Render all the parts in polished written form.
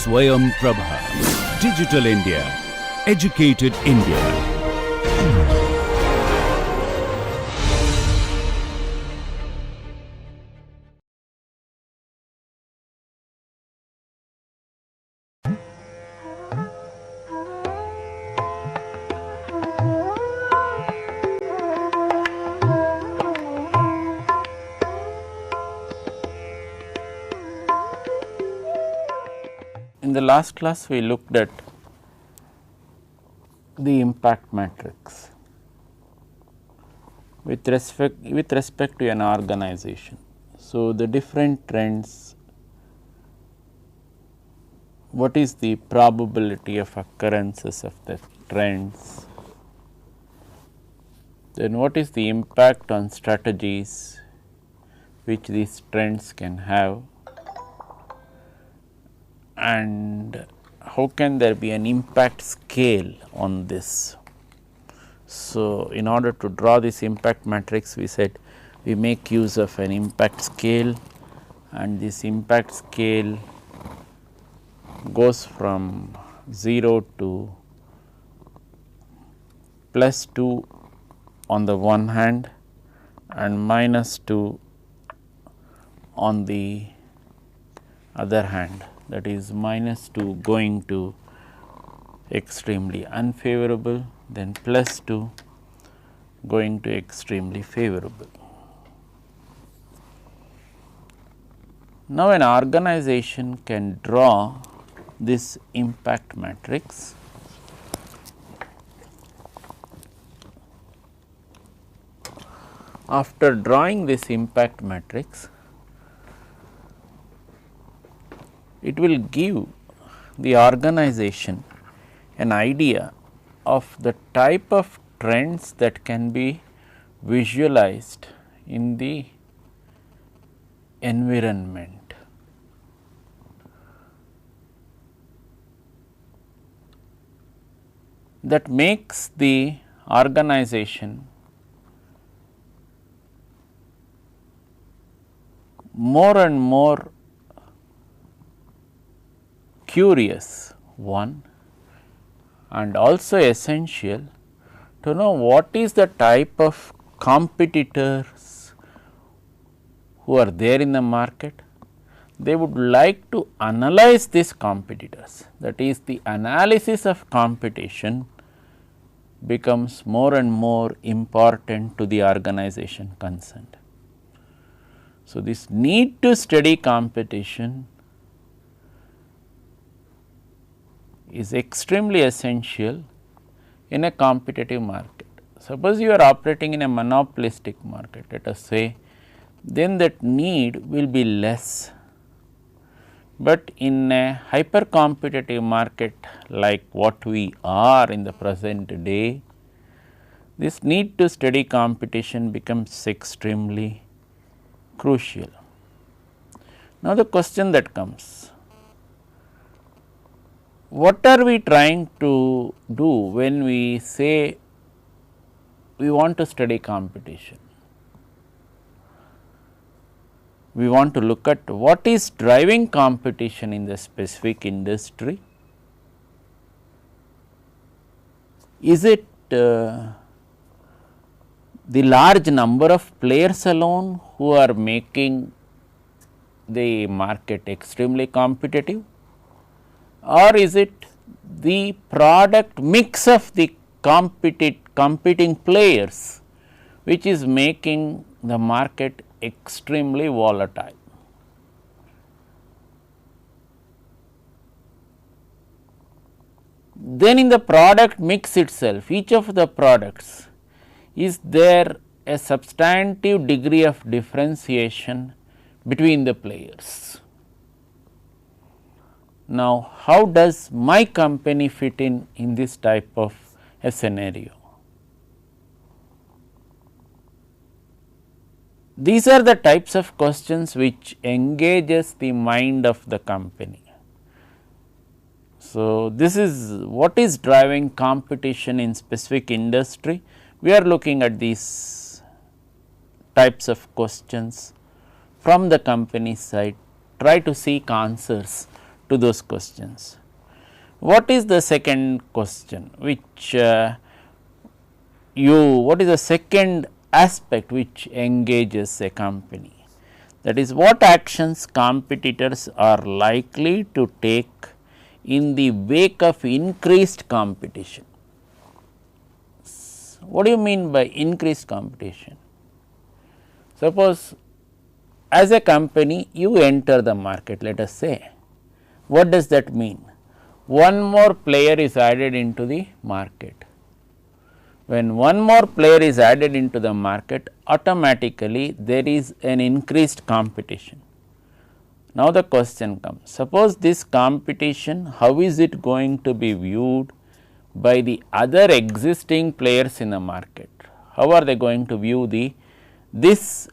Swayam Prabha. Digital India. Educated India. In the last class, we looked at the impact matrix with respect to an organization. So, the different trends, what is the probability of occurrences of the trends, then what is the impact on strategies which these trends can have, and how can there be an impact scale on this. So, in order to draw this impact matrix, we said we make use of an impact scale, and this impact scale goes from 0 to +2 on the one hand and -2 on the other hand, that is -2 going to extremely unfavorable, then +2 going to extremely favorable. Now, an organization can draw this impact matrix . After drawing this impact matrix, it will give the organization an idea of the type of trends that can be visualized in the environment. That makes the organization more and more curious, one, and also essential to know what is the type of competitors who are there in the market. They would like to analyze these competitors, that is, the analysis of competition becomes more and more important to the organization concerned. So, this need to study competition is extremely essential in a competitive market. Suppose you are operating in a monopolistic market, let us say, then that need will be less, but in a hyper competitive market like what we are in the present day, this need to study competition becomes extremely crucial. Now, the question that comes, what are we trying to do when we say we want to study competition? We want to look at what is driving competition in the specific industry. Is it the large number of players alone who are making the market extremely competitive, or is it the product mix of the competing players which is making the market extremely volatile? Then in the product mix itself, each of the products, is there a substantive degree of differentiation between the players? Now, how does my company fit in this type of a scenario? These are the types of questions which engages the mind of the company. So, this is what is driving competition in specific industry. We are looking at these types of questions from the company side, try to seek answers to those questions. What is the second question which what is the second aspect which engages a company? That is, what actions competitors are likely to take in the wake of increased competition. What do you mean by increased competition? Suppose as a company you enter the market, let us say, what does that mean? One more player is added into the market. When one more player is added into the market, automatically there is an increased competition. Now, the question comes, suppose this competition, how is it going to be viewed by the other existing players in the market? How are they going to view this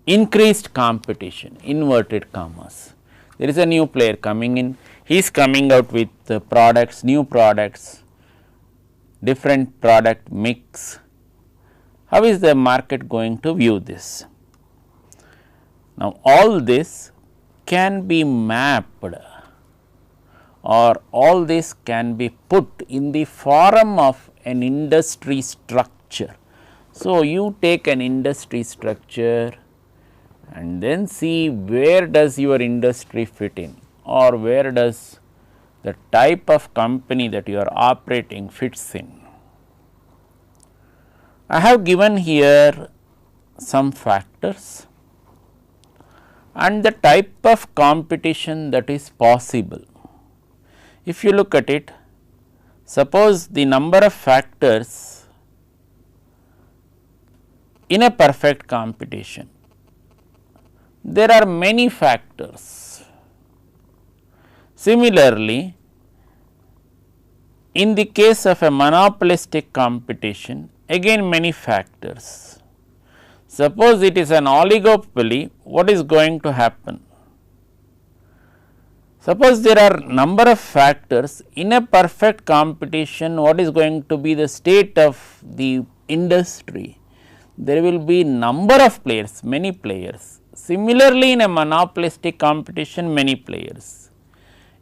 increased competition, inverted commas? There is a new player coming in, he is coming out with products, new products, different product mix. How is the market going to view this? Now, all this can be mapped or all this can be put in the form of an industry structure. So, you take an industry structure and then see where does your industry fit in, or where does the type of company that you are operating fits in. I have given here some factors and the type of competition that is possible. If you look at it, suppose the number of factors in a perfect competition, there are many factors. Similarly, in the case of a monopolistic competition, again many factors. Suppose it is an oligopoly, what is going to happen? Suppose there are number of factors in a perfect competition, what is going to be the state of the industry? There will be number of players, many players. Similarly, in a monopolistic competition, many players.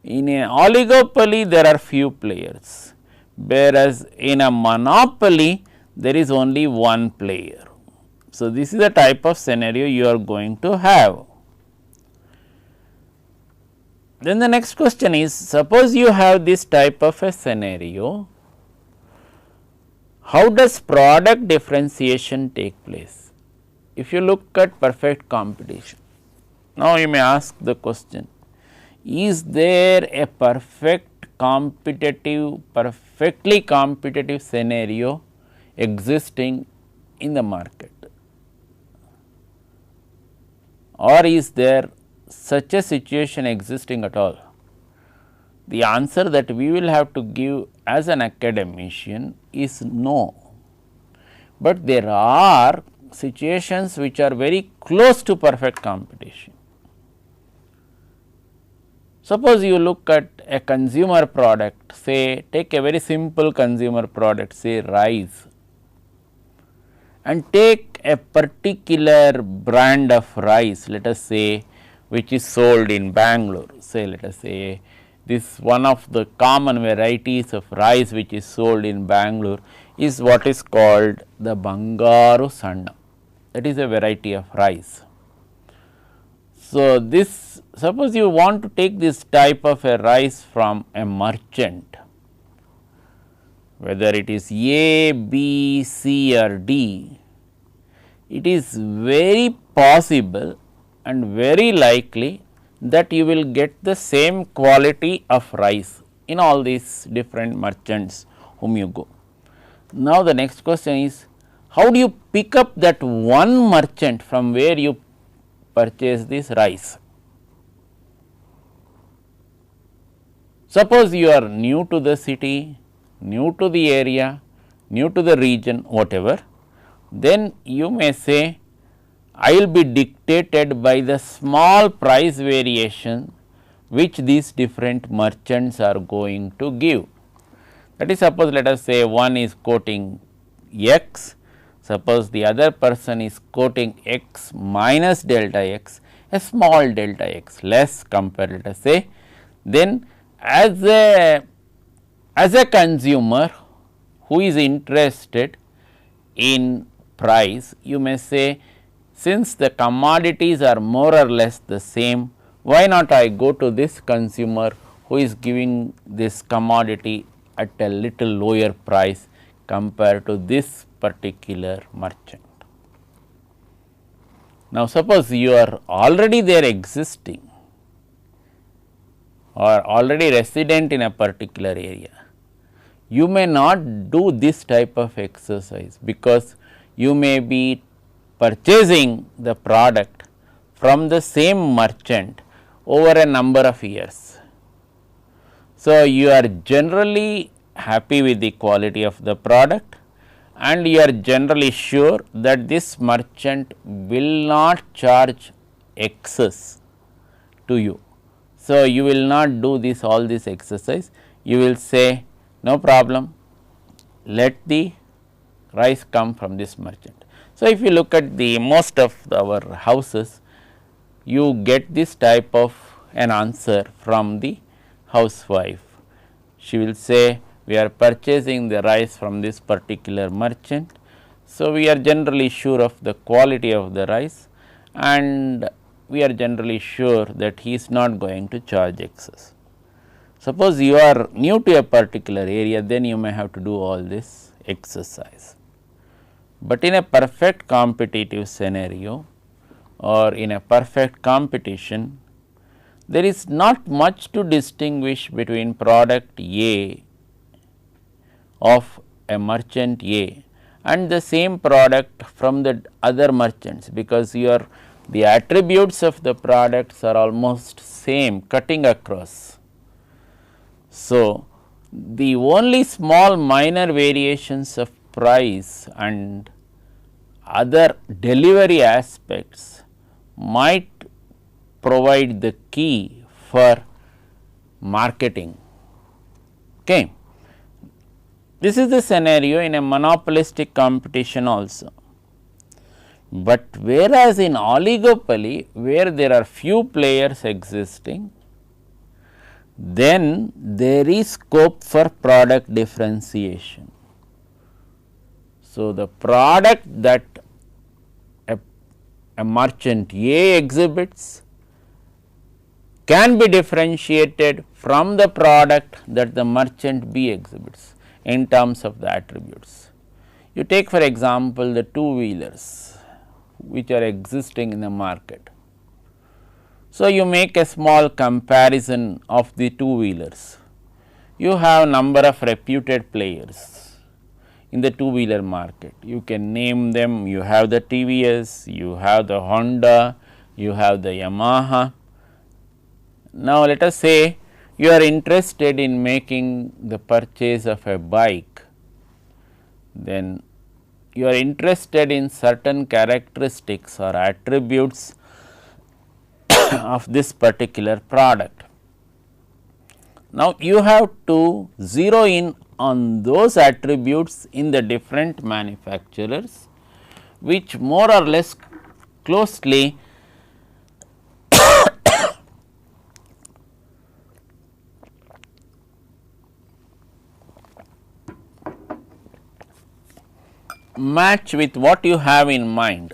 In a oligopoly, there are few players, whereas in a monopoly, there is only one player. So, this is the type of scenario you are going to have. Then the next question is, suppose you have this type of a scenario, how does product differentiation take place? If you look at perfect competition, now you may ask the question, is there a perfectly competitive scenario existing in the market, or is there such a situation existing at all? The answer that we will have to give as an academician is no, but there are situations which are very close to perfect competition. Suppose you look at a consumer product, say take a very simple consumer product, say rice, and take a particular brand of rice, let us say, which is sold in Bangalore, say let us say this one of the common varieties of rice which is sold in Bangalore is what is called the Bangaru Sanna, that is a variety of rice. So, this suppose you want to take this type of a rice from a merchant, whether it is A, B, C or D, it is very possible and very likely that you will get the same quality of rice in all these different merchants whom you go. Now, the next question is, how do you pick up that one merchant from where you purchase this rice? Suppose you are new to the city, new to the area, new to the region, whatever, then you may say, I will be dictated by the small price variation which these different merchants are going to give. That is, suppose let us say one is quoting X, suppose the other person is quoting X minus delta X, a small delta x, less compared, let us say, then as a consumer who is interested in price, you may say, since the commodities are more or less the same, why not I go to this consumer who is giving this commodity at a little lower price compared to this particular merchant. Now, suppose you are already there existing or already resident in a particular area, you may not do this type of exercise, because you may be purchasing the product from the same merchant over a number of years. So, you are generally happy with the quality of the product, and you are generally sure that this merchant will not charge excess to you. So, you will not do all this exercise, you will say no problem, let the rice come from this merchant. So, if you look at the most of our houses, you get this type of an answer from the housewife. She will say, we are purchasing the rice from this particular merchant. So, we are generally sure of the quality of the rice, and we are generally sure that he is not going to charge excess. Suppose you are new to a particular area, then you may have to do all this exercise. But in a perfect competitive scenario or in a perfect competition, there is not much to distinguish between product A of a merchant A and the same product from the other merchants, because the attributes of the products are almost same, cutting across. So, the only small minor variations of price and other delivery aspects might provide the key for marketing. Okay. This is the scenario in a monopolistic competition also. But whereas in oligopoly, where there are few players existing, then there is scope for product differentiation. So, the product that a merchant A exhibits can be differentiated from the product that the merchant B exhibits in terms of the attributes. You take for example, the two-wheelers which are existing in the market. So, you make a small comparison of the two-wheelers. You have number of reputed players in the two-wheeler market. You can name them, you have the TVS, you have the Honda, you have the Yamaha. Now, let us say you are interested in making the purchase of a bike, then you are interested in certain characteristics or attributes of this particular product. Now, you have to zero in on those attributes in the different manufacturers, which more or less closely match with what you have in mind.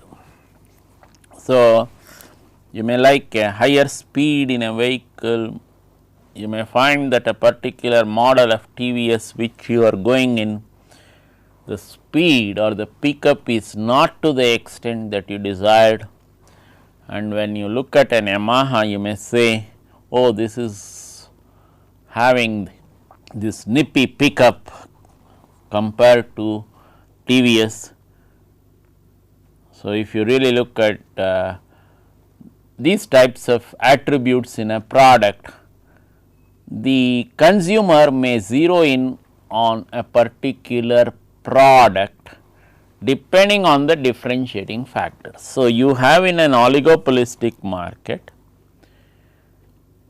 So, you may like a higher speed in a vehicle, you may find that a particular model of TVS which you are going in, the speed or the pickup is not to the extent that you desired, and when you look at an Yamaha, you may say, oh, this is having this nippy pickup compared to TVS. So, if you really look at these types of attributes in a product, the consumer may zero in on a particular product depending on the differentiating factors. So, you have in an oligopolistic market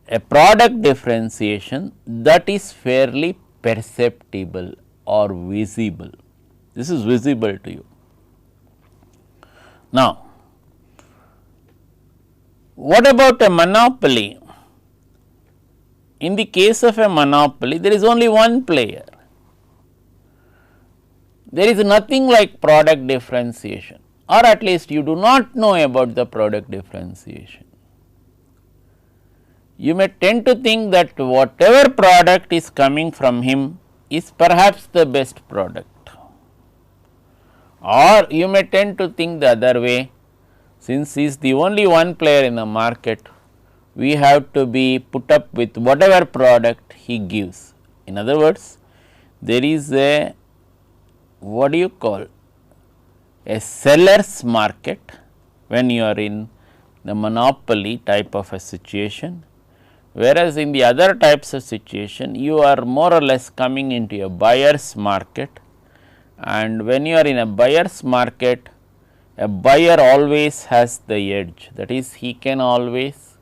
a product differentiation that is fairly perceptible or visible. This is visible to you. Now, What about a monopoly? In the case of a monopoly, there is only one player. There is nothing like product differentiation, or at least you do not know about the product differentiation. You may tend to think that whatever product is coming from him is perhaps the best product, or you may tend to think the other way, since he is the only one player in the market, we have to be put up with whatever product he gives. In other words, there is a, what do you call, a seller's market when you are in the monopoly type of a situation, whereas in the other types of situation you are more or less coming into a buyer's market, and when you are in a buyer's market, a buyer always has the edge, that is, he can always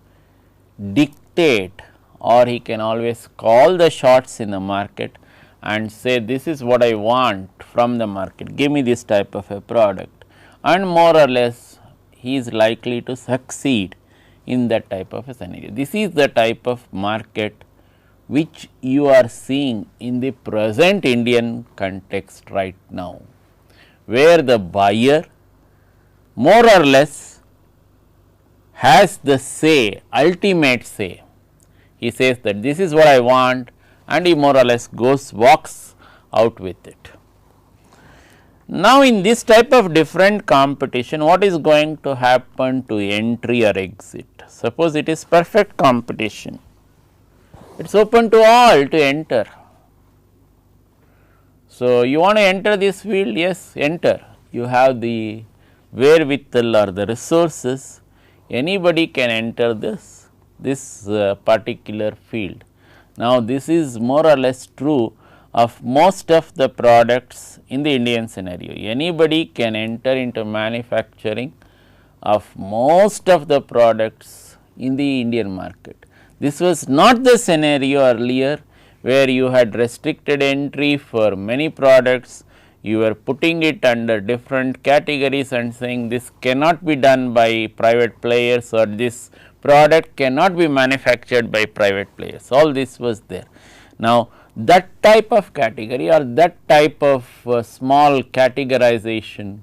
dictate or he can always call the shots in the market and say, this is what I want from the market, give me this type of a product, and more or less he is likely to succeed in that type of a scenario. This is the type of market which you are seeing in the present Indian context right now, where the buyer more or less has the say, ultimate say. He says that this is what I want, and he more or less walks out with it. Now, in this type of different competition, what is going to happen to entry or exit? Suppose it is perfect competition, it is open to all to enter. So, you want to enter this field? Yes, enter. You have the wherewithal or the resources, anybody can enter this particular field. Now, this is more or less true of most of the products in the Indian scenario. Anybody can enter into manufacturing of most of the products in the Indian market. This was not the scenario earlier, where you had restricted entry for many products. You were putting it under different categories and saying this cannot be done by private players, or this product cannot be manufactured by private players, all this was there. Now, that type of category or that type of small categorization,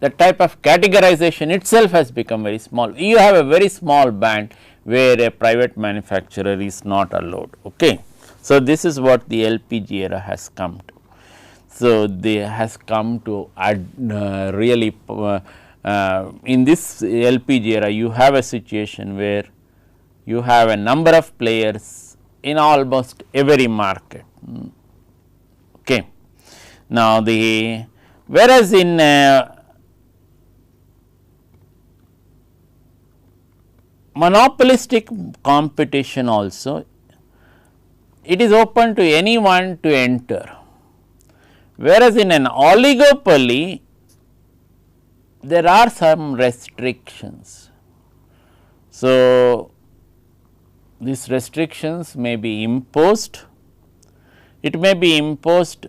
that type of categorization itself has become very small. You have a very small band where a private manufacturer is not allowed. Okay. So, this is what the LPG era has come to. So, they has come to really in this LPG era, you have a situation where you have a number of players in almost every market. Okay. Now, whereas in monopolistic competition also, it is open to anyone to enter, whereas in an oligopoly there are some restrictions. So, these restrictions may be imposed, it may be imposed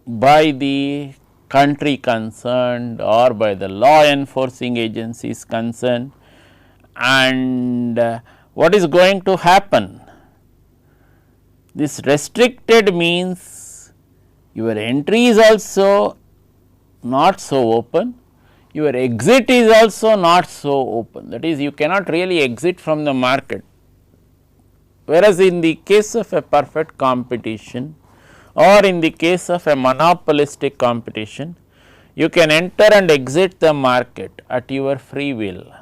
by the country concerned or by the law enforcing agencies concerned, and what is going to happen? This restricted means your entry is also not so open, your exit is also not so open, that is, you cannot really exit from the market. Whereas, in the case of a perfect competition or in the case of a monopolistic competition, you can enter and exit the market at your free will.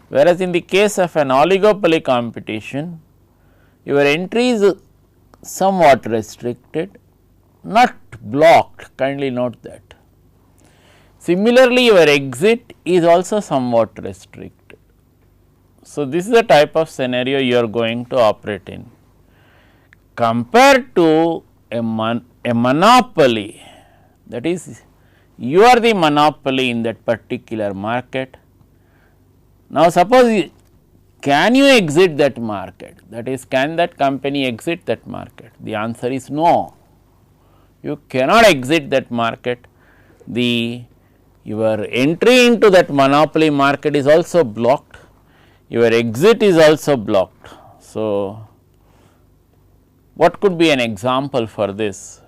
Whereas, in the case of an oligopoly competition, your entry is somewhat restricted, not blocked, kindly note that. Similarly, your exit is also somewhat restricted. So, this is the type of scenario you are going to operate in. Compared to a monopoly, that is, you are the monopoly in that particular market. Now, suppose can you exit that market, that is, can that company exit that market? The answer is no, you cannot exit that market. your entry into that monopoly market is also blocked, your exit is also blocked. So, what could be an example for this?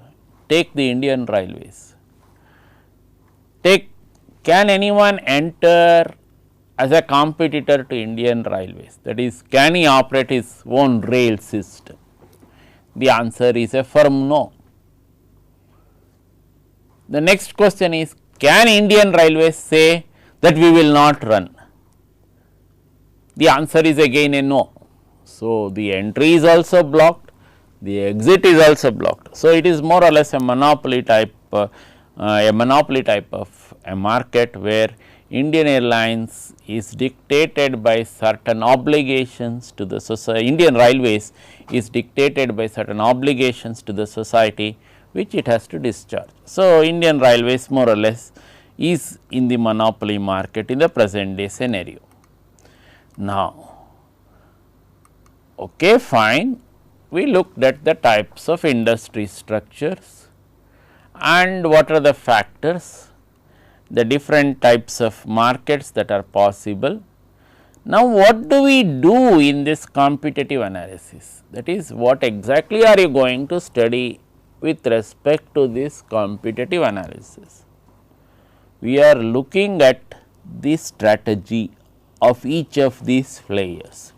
Take the Indian Railways. Can anyone enter as a competitor to Indian Railways? That is, can he operate his own rail system? The answer is a firm no. The next question is, can Indian Railways say that we will not run? The answer is again a no. So, the entry is also blocked, the exit is also blocked. So, it is more or less a monopoly type of a market where Indian Airlines is dictated by certain obligations to the society. Indian Railways is dictated by certain obligations to the society which it has to discharge. So, Indian Railways more or less is in the monopoly market in the present day scenario. Now, okay, fine, we looked at the types of industry structures and what are the factors, the different types of markets that are possible. Now, what do we do in this competitive analysis? That is, what exactly are you going to study with respect to this competitive analysis? We are looking at the strategy of each of these players.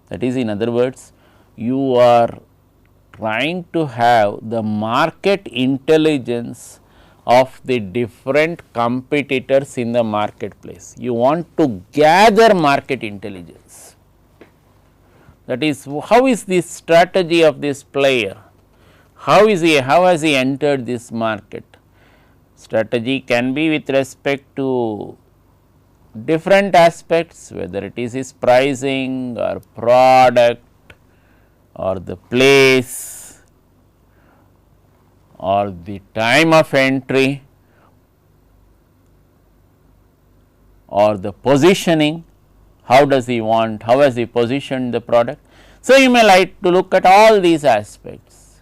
That is, in other words, you are trying to have the market intelligence of the different competitors in the marketplace. You want to gather market intelligence. That is, how is this strategy of this player? How has he entered this market? Strategy can be with respect to different aspects, whether it is his pricing or product or the place or the time of entry or the positioning, how does he want, how has he positioned the product. So, you may like to look at all these aspects.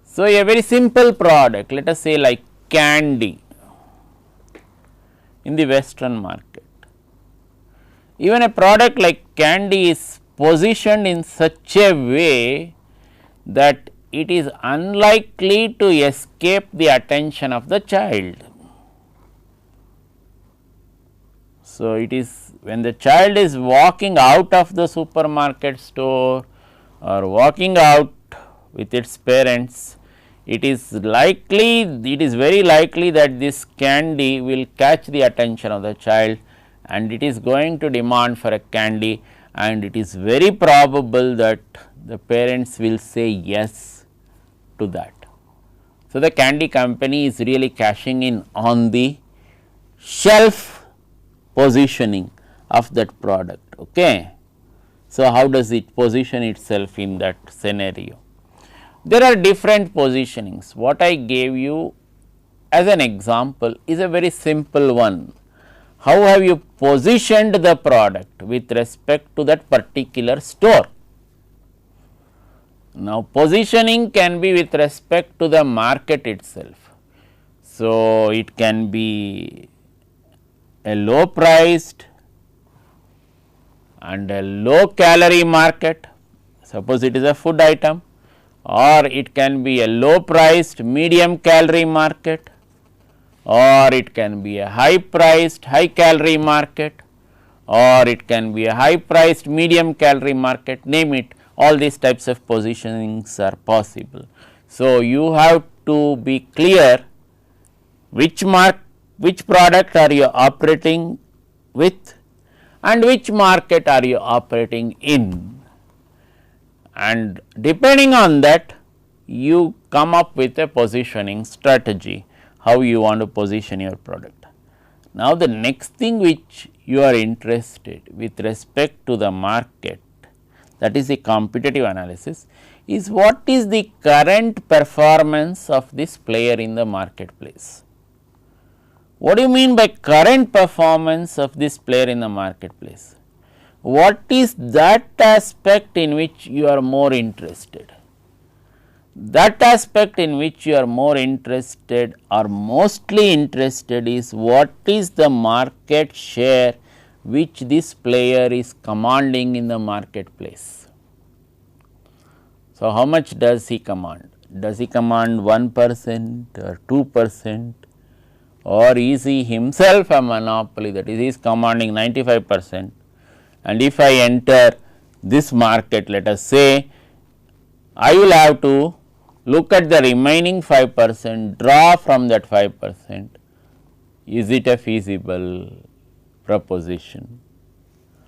So, a very simple product, let us say like candy in the western market. Even a product like candy is positioned in such a way that it is unlikely to escape the attention of the child. So, it is when the child is walking out of the supermarket store or walking out with its parents, it is very likely that this candy will catch the attention of the child and it is going to demand for a candy, and it is very probable that the parents will say yes to that. So, the candy company is really cashing in on the shelf positioning of that product. Okay. So, how does it position itself in that scenario? There are different positionings. What I gave you as an example is a very simple one. How have you positioned the product with respect to that particular store? Now, positioning can be with respect to the market itself. So, it can be a low priced and a low calorie market, suppose it is a food item, or it can be a low priced medium calorie market, or it can be a high priced high calorie market, or it can be a high priced medium calorie market, name it, all these types of positionings are possible. So, you have to be clear which product are you operating with and which market are you operating in, and depending on that you come up with a positioning strategy, how you want to position your product. Now, the next thing which you are interested with respect to the market, that is the competitive analysis, is what is the current performance of this player in the marketplace. What do you mean by current performance of this player in the marketplace? What is that aspect in which you are more interested? That aspect in which you are more interested or mostly interested is what is the market share which this player is commanding in the marketplace. So, how much does he command? Does he command 1% or 2%, or is he himself a monopoly, that is, he is commanding 95%, and if I enter this market, let us say, I will have to look at the remaining 5%, draw from that 5%, is it a feasible proposition?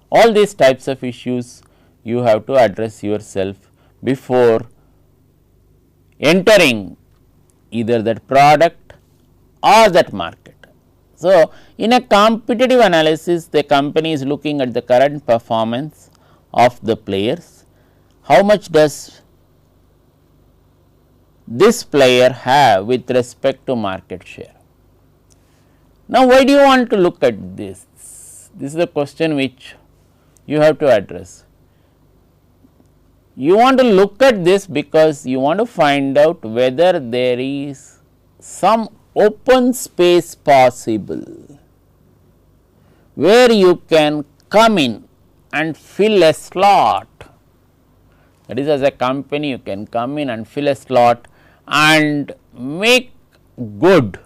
All these types of issues you have to address yourself before entering either that product or that market. So, in a competitive analysis, the company is looking at the current performance of the players, how much does this player have with respect to market share. Now, why do you want to look at this? This is the question which you have to address. You want to look at this because you want to find out whether there is some open space possible, where you can come in and fill a slot. That is, as a company you can come in and fill a slot and make good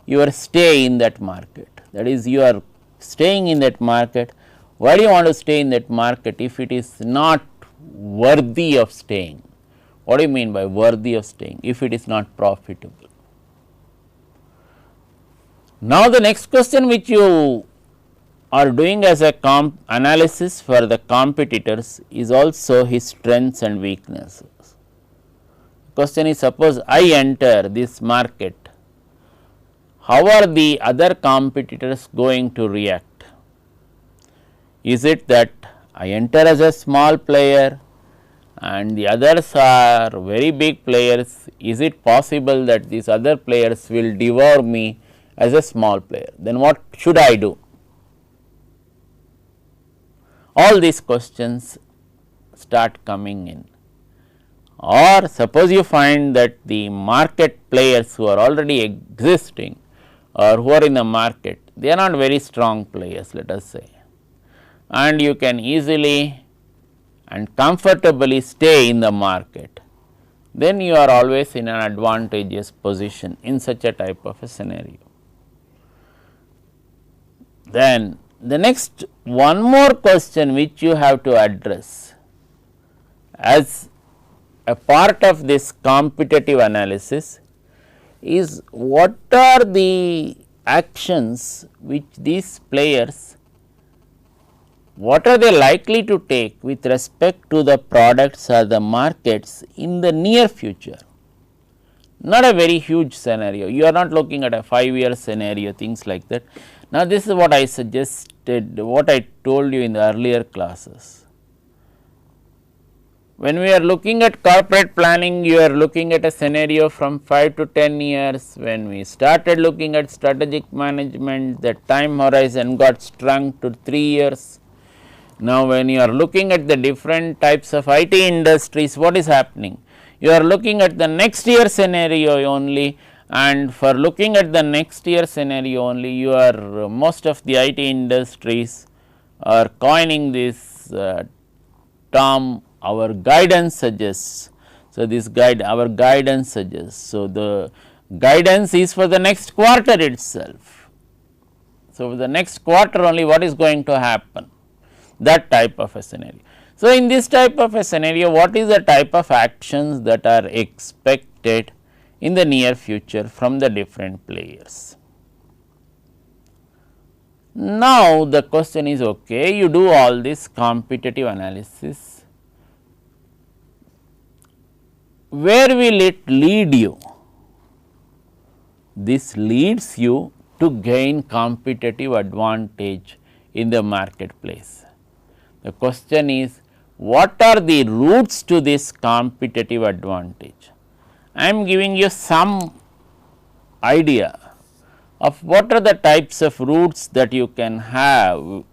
your stay in that market. That is, you are staying in that market. Why do you want to stay in that market if it is not worthy of staying? What do you mean by worthy of staying? If it is not profitable. Now, the next question which you are doing as a analysis for the competitors is also his strengths and weaknesses. Question is, suppose I enter this market, how are the other competitors going to react? Is it that I enter as a small player and the others are very big players? Is it possible that these other players will devour me as a small player? Then what should I do? All these questions start coming in. Or suppose you find that the market players who are already existing or who are in the market, they are not very strong players, let us say, and you can easily and comfortably stay in the market, then you are always in an advantageous position in such a type of a scenario. Then the next one more question which you have to address as a part of this competitive analysis is, what are the actions which these players, what are they likely to take with respect to the products or the markets in the near future? Not a very huge scenario, you are not looking at a 5-year scenario, things like that. Now, this is what I suggested, what I told you in the earlier classes. When we are looking at corporate planning, you are looking at a scenario from 5 to 10 years. When we started looking at strategic management, the time horizon got shrunk to 3 years. Now, when you are looking at the different types of IT industries, what is happening? You are looking at the next year scenario only, and for looking at the next year scenario only, you are most of the IT industries are coining this term, our guidance suggests. So, this our guidance suggests. So, the guidance is for the next quarter itself. So, for the next quarter only what is going to happen, that type of a scenario. So, in this type of a scenario, what is the type of actions that are expected in the near future from the different players? Now, the question is, okay, you do all this competitive analysis, where will it lead you? This leads you to gain competitive advantage in the marketplace. The question is, what are the routes to this competitive advantage? I am giving you some idea of what are the types of routes that you can have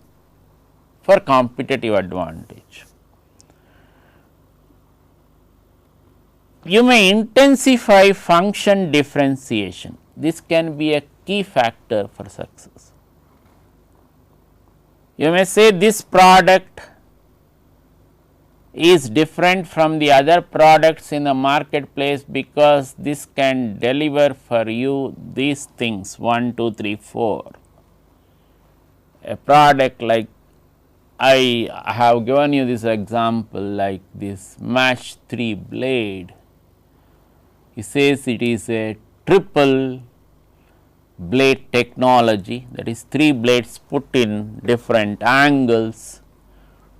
for competitive advantage. You may intensify function differentiation. This can be a key factor for success. You may say this product is different from the other products in the marketplace because this can deliver for you these things 1, 2, 3, 4. A product like I have given you this example like this match 3 blade. He says it is a triple blade technology, that is 3 blades put in different angles,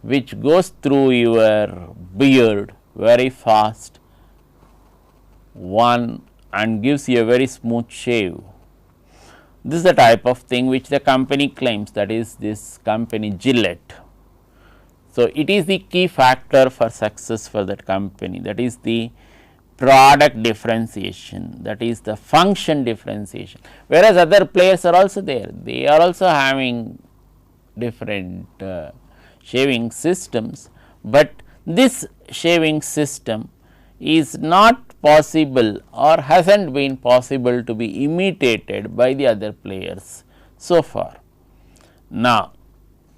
which goes through your beard very fast and gives you a very smooth shave. This is the type of thing which the company claims, that is this company Gillette. So, it is the key factor for success for that company, that is the product differentiation, that is the function differentiation, whereas other players are also there, they are also having different shaving systems, but this shaving system is not possible or has not been possible to be imitated by the other players so far. Now,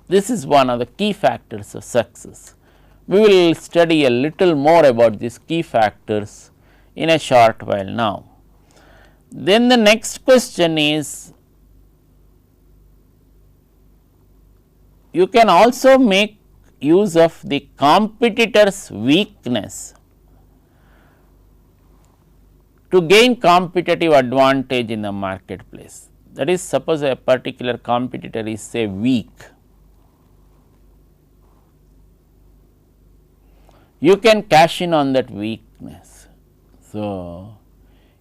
this is one of the key factors of success. We will study a little more about these key factors in a short while now. Then the next question is, you can also make use of the competitor's weakness to gain competitive advantage in the marketplace. That is, suppose a particular competitor is say weak, you can cash in on that weakness. So,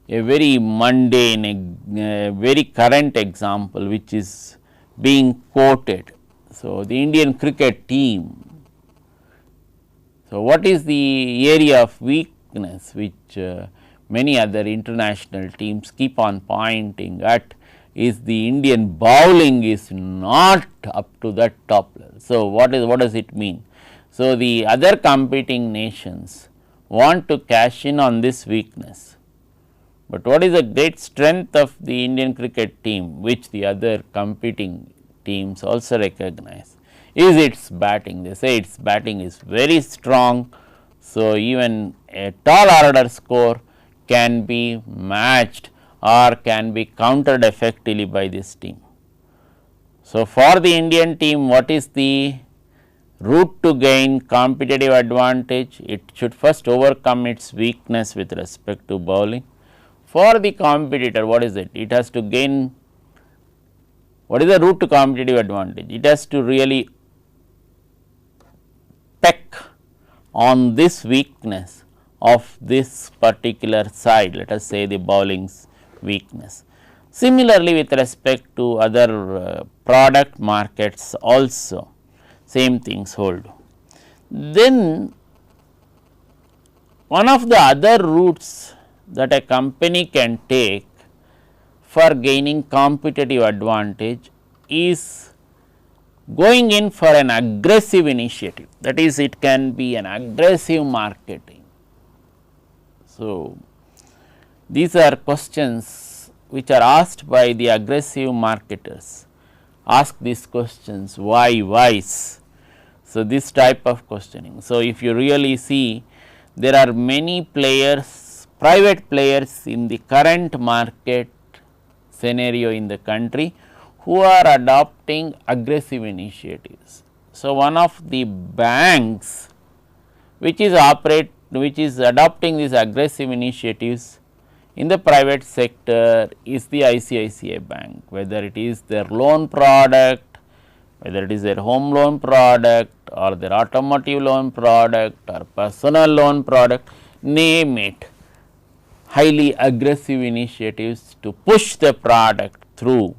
a very mundane, a very current example which is being quoted. So, the Indian cricket team. So, what is the area of weakness which many other international teams keep on pointing at is the Indian bowling is not up to that top level. So, what does it mean? So, the other competing nations want to cash in on this weakness, but what is the great strength of the Indian cricket team which the other competing teams also recognize is its batting. They say its batting is very strong. So, even a tall order score can be matched or can be countered effectively by this team. So, for the Indian team, what is the route to gain competitive advantage? It should first overcome its weakness with respect to bowling. For the competitor, what is it? It has to gain, what is the route to competitive advantage? It has to really peck on this weakness of this particular side, let us say the bowling's weakness. Similarly, with respect to other product markets also, same things hold. Then one of the other routes that a company can take for gaining competitive advantage is going in for an aggressive initiative, that is, it can be an aggressive marketing. So, these are questions which are asked by the aggressive marketers. Ask these questions, whys. So, this type of questioning. So, if you really see, there are many players, private players in the current market scenario in the country who are adopting aggressive initiatives. So, one of the banks which is adopting these aggressive initiatives in the private sector is the ICICI Bank, whether it is their loan product, whether it is their home loan product or their automotive loan product or personal loan product, name it, highly aggressive initiatives to push the product through.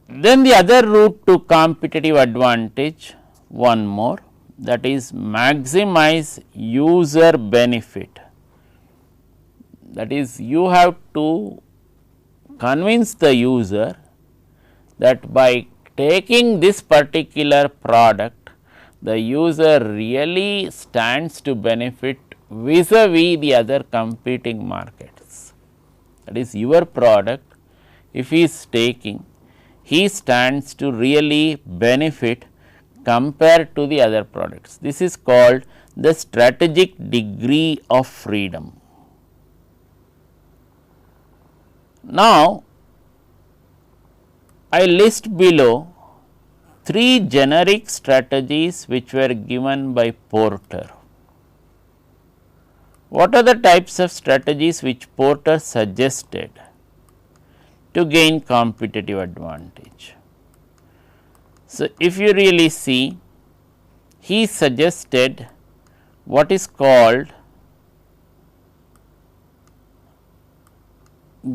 Then the other route to competitive advantage, one more, that is maximize user benefit. That is, you have to convince the user that by taking this particular product, the user really stands to benefit vis-a-vis the other competing markets. That is, your product, if he is taking, he stands to really benefit compared to the other products. This is called the strategic degree of freedom. Now, I list below 3 generic strategies which were given by Porter. What are the types of strategies which Porter suggested to gain competitive advantage? So, if you really see, he suggested what is called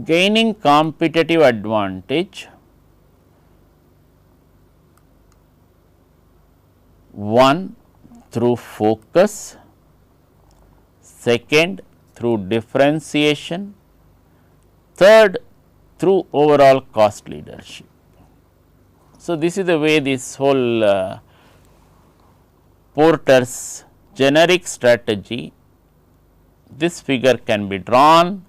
gaining competitive advantage. One, through focus, second, through differentiation, third, through overall cost leadership. So, this is the way this whole Porter's generic strategy, this figure can be drawn.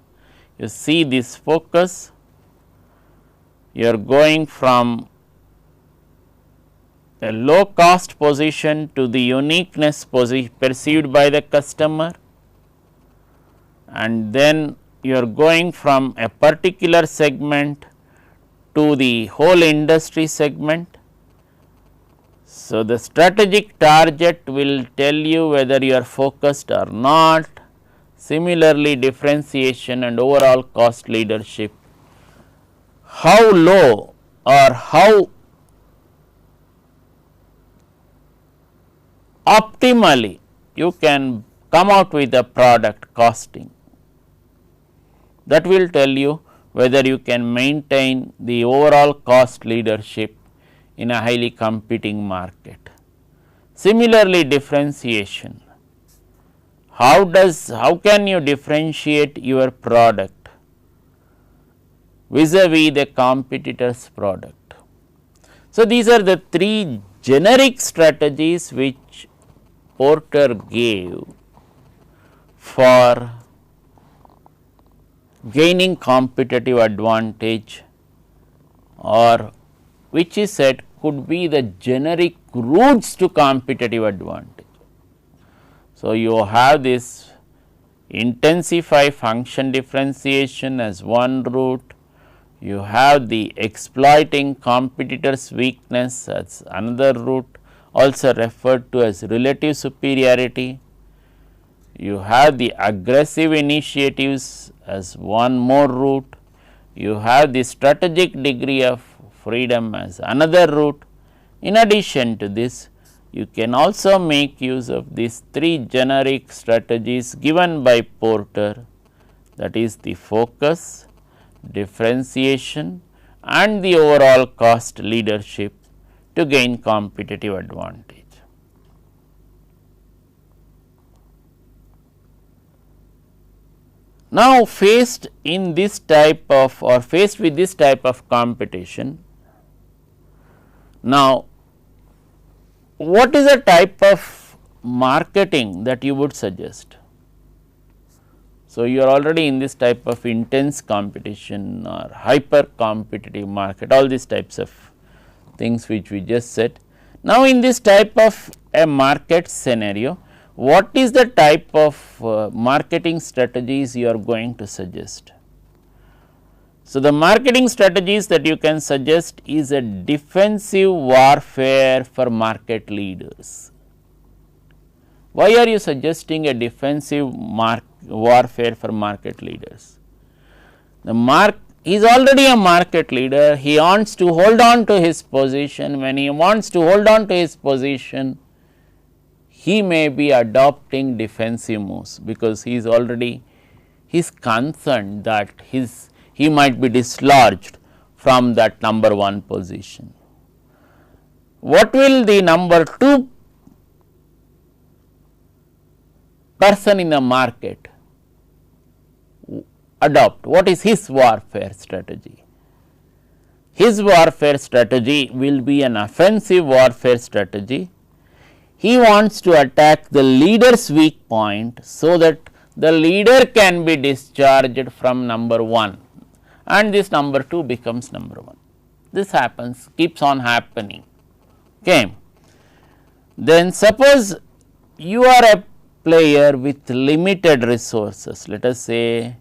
You see this focus, you are going from a low cost position to the uniqueness perceived by the customer, and then you are going from a particular segment to the whole industry segment. So, the strategic target will tell you whether you are focused or not. Similarly, differentiation and overall cost leadership, how low or how optimally you can come out with a product costing, that will tell you whether you can maintain the overall cost leadership in a highly competing market. Similarly, differentiation, how can you differentiate your product vis-a-vis the competitor's product. So, these are the 3 generic strategies which Porter gave for gaining competitive advantage, or which he said could be the generic routes to competitive advantage. So, you have this intensify function differentiation as one route, you have the exploiting competitors' weakness as another route, also referred to as relative superiority. You have the aggressive initiatives as one more route, you have the strategic degree of freedom as another route. In addition to this, you can also make use of these 3 generic strategies given by Porter, that is the focus, differentiation and the overall cost leadership to gain competitive advantage. Now, faced with this type of competition, now what is the type of marketing that you would suggest? So, you are already in this type of intense competition or hyper competitive market, all these types of things which we just said. Now, in this type of a market scenario, what is the type of marketing strategies you are going to suggest? So, the marketing strategies that you can suggest is a defensive warfare for market leaders. Why are you suggesting a defensive warfare for market leaders? He is already a market leader, he wants to hold on to his position. When he wants to hold on to his position, he may be adopting defensive moves, because he is concerned that he might be dislodged from that number 1 position. What will the number 2 person in the market adopt? What is his warfare strategy? His warfare strategy will be an offensive warfare strategy. he wants to attack the leader's weak point, so that the leader can be discharged from number 1 and this number 2 becomes number 1. This happens, keeps on happening. Okay. Then suppose you are a player with limited resources, let us say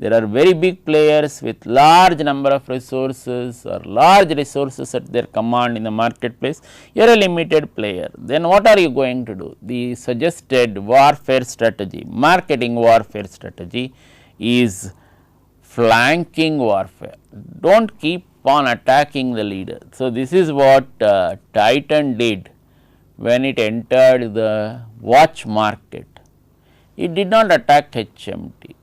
there are very big players with large number of resources or large resources at their command in the marketplace, you are a limited player. Then what are you going to do? The suggested warfare strategy, marketing warfare strategy is flanking warfare. Do not keep on attacking the leader. So, this is what Titan did when it entered the watch market. It did not attack HMT.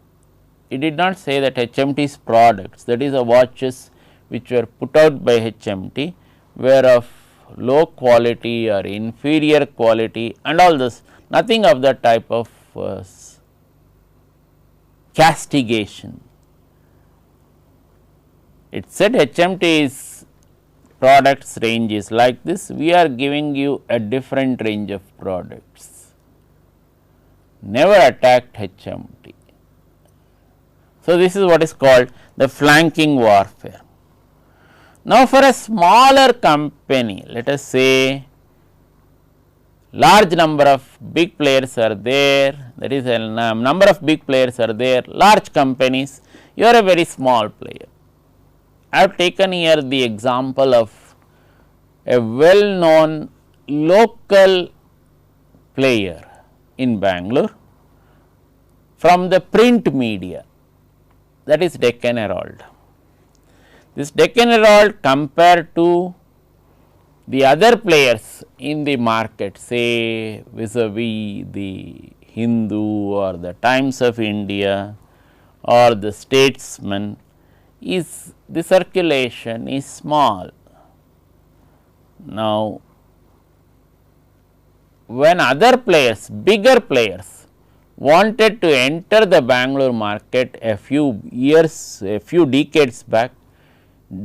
It did not say that HMT's products, that is the watches which were put out by HMT, were of low quality or inferior quality and all this, nothing of that type of castigation. It said HMT's products range is like this, we are giving you a different range of products. Never attacked HMT. So, this is what is called the flanking warfare. Now, for a smaller company, let us say large number of big players are there, that is a number of big players are there, large companies, you are a very small player. I have taken here the example of a well known local player in Bangalore from the print media, that is Deccan Herald. This Deccan Herald compared to the other players in the market, say vis-a-vis the Hindu or the Times of India or the Statesman, is the circulation is small. Now, when other players, bigger players wanted to enter the Bangalore market a few years, a few decades back,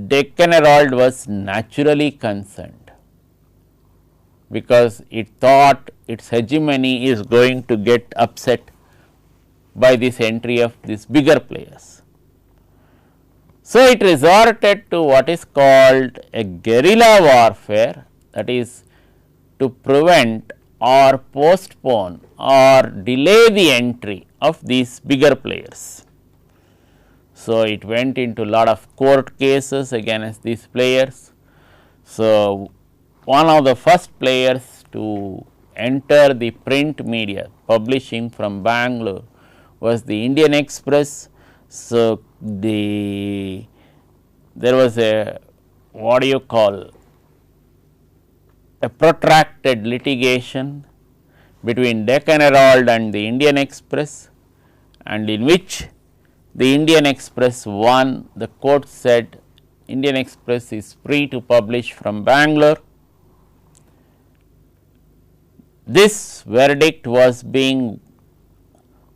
Deccan Herald was naturally concerned, because it thought its hegemony is going to get upset by this entry of these bigger players. So, it resorted to what is called a guerrilla warfare, that is to prevent or postpone or delay the entry of these bigger players. So, it went into lot of court cases against these players. So, one of the first players to enter the print media publishing from Bangalore was the Indian Express. So, there was a what do you call a protracted litigation between Deccan Herald and the Indian Express, and in which the Indian Express won. The court said Indian Express is free to publish from Bangalore. This verdict was being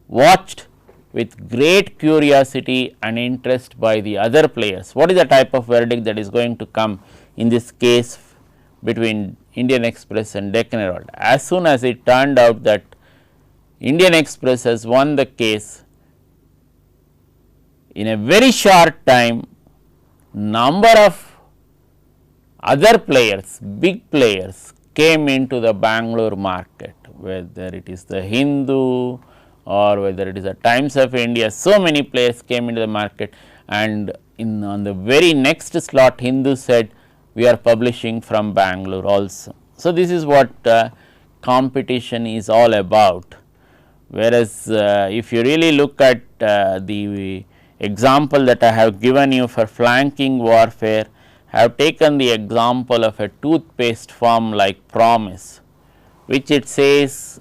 watched with great curiosity and interest by the other players. What is the type of verdict that is going to come in this case between Indian Express and Deccan Herald? As soon as it turned out that Indian Express has won the case, in a very short time, number of other players, big players came into the Bangalore market, whether it is the Hindu or whether it is the Times of India. So many players came into the market, and on the very next slot Hindu said we are publishing from Bangalore also. So, this is what competition is all about. Whereas, if you really look at the example that I have given you for flanking warfare, I have taken the example of a toothpaste firm like Promise, which it says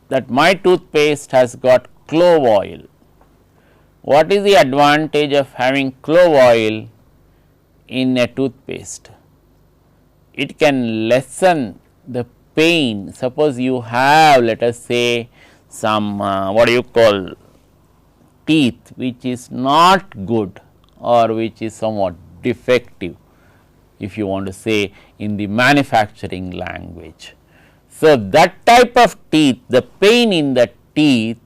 that my toothpaste has got clove oil. What is the advantage of having clove oil in a toothpaste? It can lessen the pain. Suppose you have, let us say, some what do you call teeth which is not good or which is somewhat defective, if you want to say in the manufacturing language. So, that type of teeth, the pain in the teeth,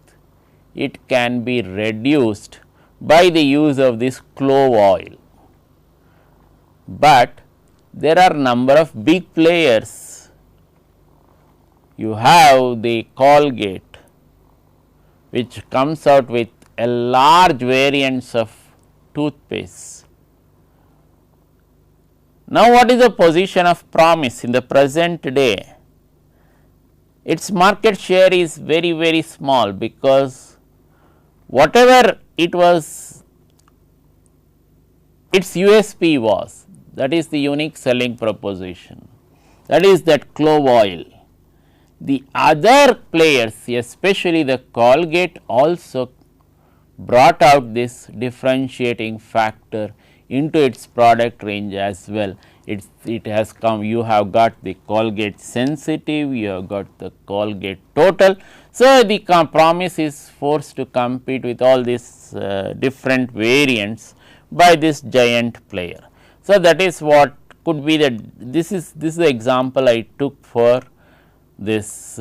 it can be reduced by the use of this clove oil. But there are number of big players. You have the Colgate, which comes out with a large variants of toothpaste. Now, what is the position of Promise in the present day? Its market share is very small, because whatever it was, its USP was, that is the unique selling proposition, that is that clove oil. The other players, especially the Colgate, also brought out this differentiating factor into its product range as well. It has come, you have got the Colgate Sensitive, you have got the Colgate Total. So, the Promise is forced to compete with all these different variants by this giant player. So, that is what could be the, this is the example I took for this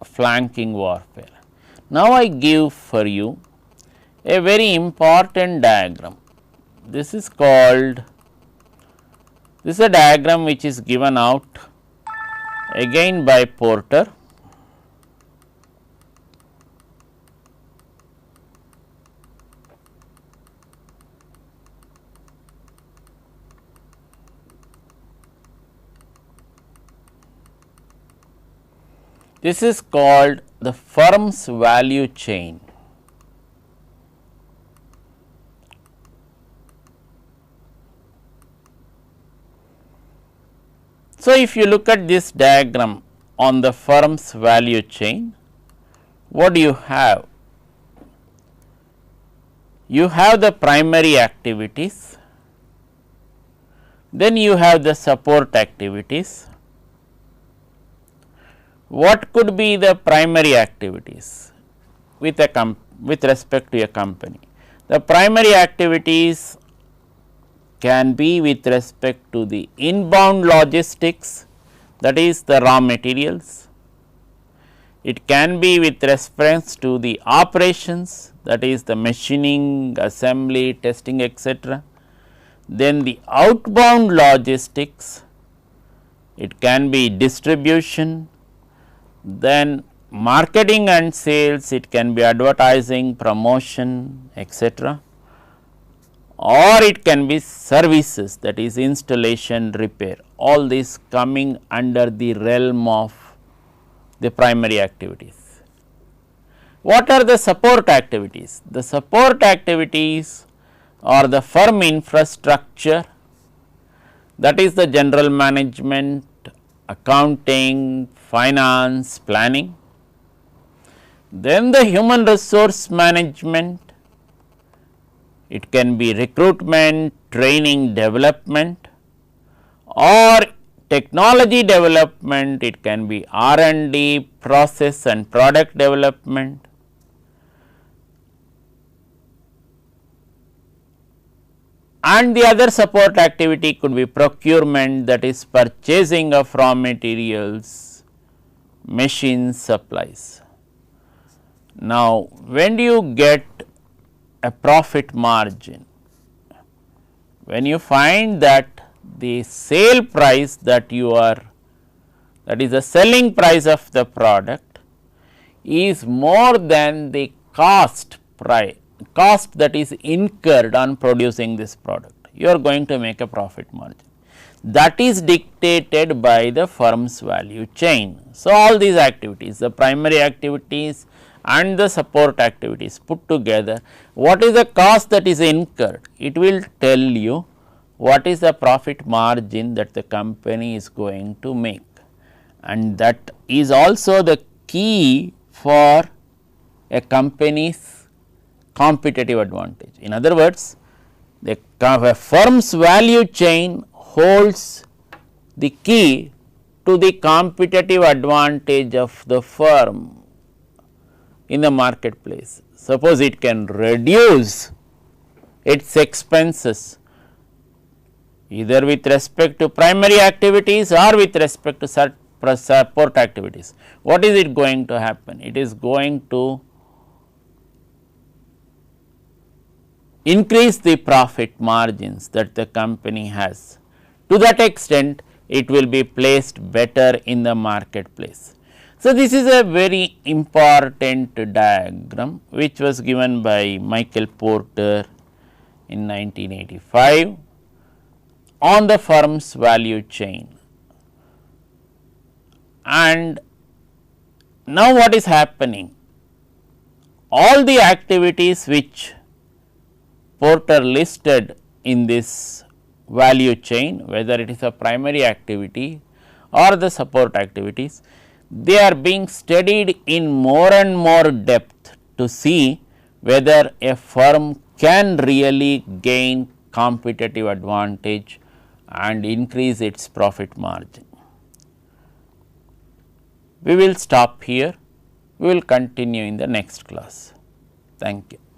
flanking warfare. Now, I give for you a very important diagram. This is called, this is a diagram which is given out again by Porter. This is called the firm's value chain. So, if you look at this diagram on the firm's value chain, what do you have? You have the primary activities, then you have the support activities. What could be the primary activities with respect to a company? The primary activities can be with respect to the inbound logistics, that is the raw materials. It can be with reference to the operations, that is the machining, assembly, testing, etc. Then the outbound logistics, it can be distribution, then marketing and sales, it can be advertising, promotion, etc. Or it can be services, that is installation, repair, all these coming under the realm of the primary activities. What are the support activities? The support activities are the firm infrastructure, that is the general management, accounting, finance, planning. Then the human resource management, it can be recruitment, training, development, or technology development, it can be R&D, process and product development. And the other support activity could be procurement, that is purchasing of raw materials, machines, supplies. Now, when do you get a profit margin? When you find that the sale price that you are, that is the selling price of the product, is more than the cost that is incurred on producing this product, you are going to make a profit margin. That is dictated by the firm's value chain. So, all these activities, the primary activities and the support activities put together, what is the cost that is incurred? It will tell you what is the profit margin that the company is going to make, and that is also the key for a company's competitive advantage. In other words, a firm's value chain holds the key to the competitive advantage of the firm in the marketplace. Suppose it can reduce its expenses either with respect to primary activities or with respect to support activities, what is it going to happen? It is going to increase the profit margins that the company has. To that extent, it will be placed better in the marketplace. So, this is a very important diagram which was given by Michael Porter in 1985 on the firm's value chain. And now what is happening? All the activities which Porter listed in this value chain, whether it is a primary activity or the support activities, they are being studied in more and more depth to see whether a firm can really gain competitive advantage and increase its profit margin. We will stop here. We will continue in the next class. Thank you.